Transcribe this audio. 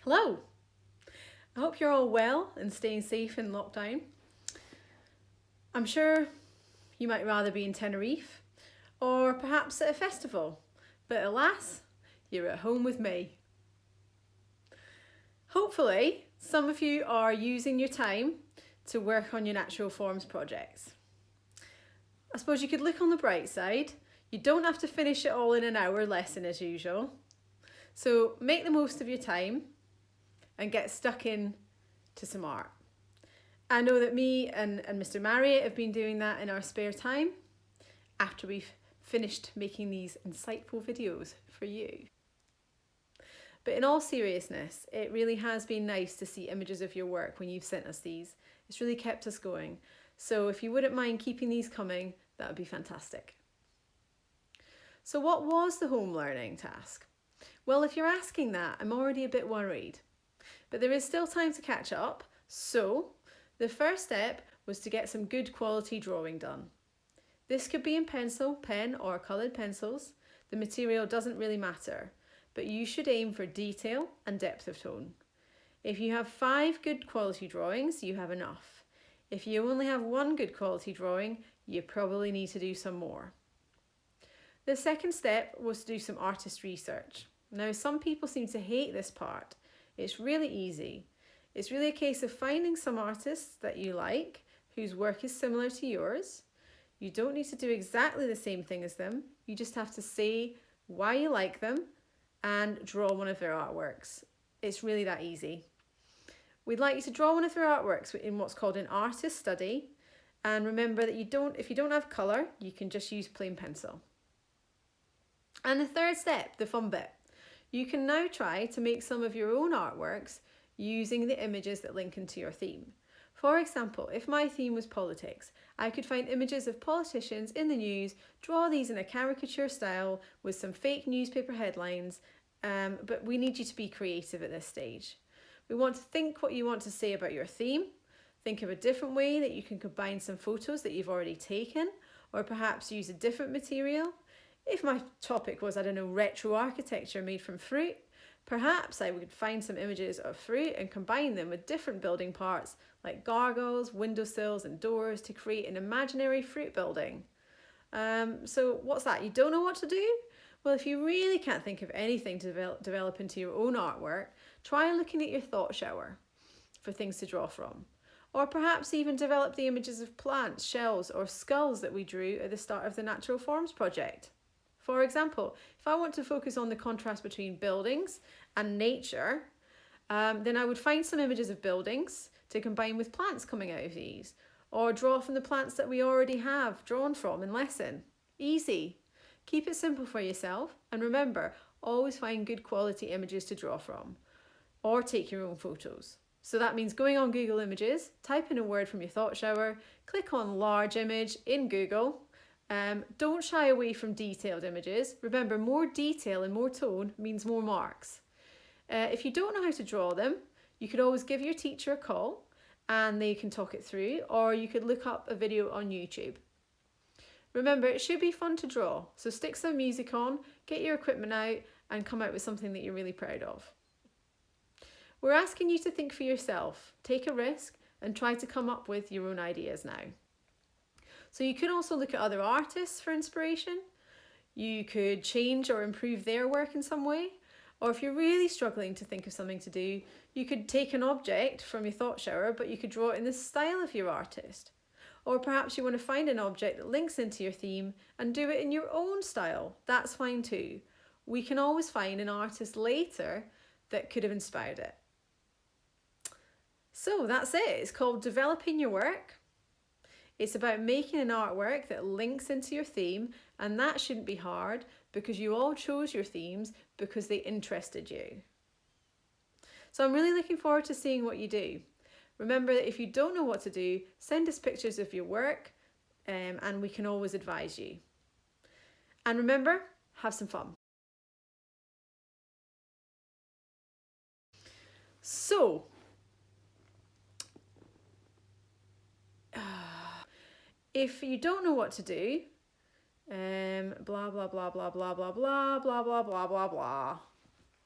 Hello! I hope you're all well and staying safe in lockdown. I'm sure you might rather be in Tenerife or perhaps at a festival, but alas, you're at home with me. Hopefully, some of you are using your time to work on your natural forms projects. I suppose you could look on the bright side. You don't have to finish it all in an hour lesson as usual. So make the most of your time and get stuck in to some art. I know that me and Mr. Marriott have been doing that in our spare time after we've finished making these insightful videos for you. But in all seriousness, it really has been nice to see images of your work when you've sent us these. It's really kept us going. So if you wouldn't mind keeping these coming, that would be fantastic. So what was the home learning task? Well, if you're asking that, I'm already a bit worried. But there is still time to catch up, so the first step was to get some good quality drawing done. This could be in pencil, pen or coloured pencils. The material doesn't really matter, but you should aim for detail and depth of tone. If you have 5 good quality drawings, you have enough. If you only have 1 good quality drawing, you probably need to do some more. The second step was to do some artist research. Now, some people seem to hate this part. It's really easy. It's really a case of finding some artists that you like, whose work is similar to yours. You don't need to do exactly the same thing as them. You just have to say why you like them and draw one of their artworks. It's really that easy. We'd like you to draw one of their artworks in what's called an artist study. And remember that if you don't have colour, you can just use plain pencil. And the third step, the fun bit. You can now try to make some of your own artworks using the images that link into your theme. For example, if my theme was politics, I could find images of politicians in the news, draw these in a caricature style with some fake newspaper headlines, but we need you to be creative at this stage. We want to think what you want to say about your theme, think of a different way that you can combine some photos that you've already taken, or perhaps use a different material. If my topic was, I don't know, retro architecture made from fruit, perhaps I would find some images of fruit and combine them with different building parts like gargoyles, windowsills and doors to create an imaginary fruit building. So what's that? You don't know what to do? Well, if you really can't think of anything to develop into your own artwork, try looking at your thought shower for things to draw from. Or perhaps even develop the images of plants, shells or skulls that we drew at the start of the Natural Forms project. For example, if I want to focus on the contrast between buildings and nature, then I would find some images of buildings to combine with plants coming out of these, or draw from the plants that we already have drawn from in lesson. Easy. Keep it simple for yourself, and remember, always find good quality images to draw from, or take your own photos. So that means going on Google Images, type in a word from your thought shower, click on large image in Google. Don't shy away from detailed images. Remember, more detail and more tone means more marks. If you don't know how to draw them, you could always give your teacher a call and they can talk it through, or you could look up a video on YouTube. Remember, it should be fun to draw, so stick some music on, get your equipment out and come out with something that you're really proud of. We're asking you to think for yourself, take a risk and try to come up with your own ideas now. So you can also look at other artists for inspiration. You could change or improve their work in some way. Or if you're really struggling to think of something to do, you could take an object from your thought shower, but you could draw it in the style of your artist. Or perhaps you want to find an object that links into your theme and do it in your own style. That's fine too. We can always find an artist later that could have inspired it. So that's it. It's called Developing Your Work. It's about making an artwork that links into your theme, and that shouldn't be hard because you all chose your themes because they interested you. So I'm really looking forward to seeing what you do. Remember that if you don't know what to do, send us pictures of your work and we can always advise you. And remember, have some fun. So, if you don't know what to do, blah, blah, blah, blah, blah, blah, blah, blah, blah, blah, blah, blah, blah.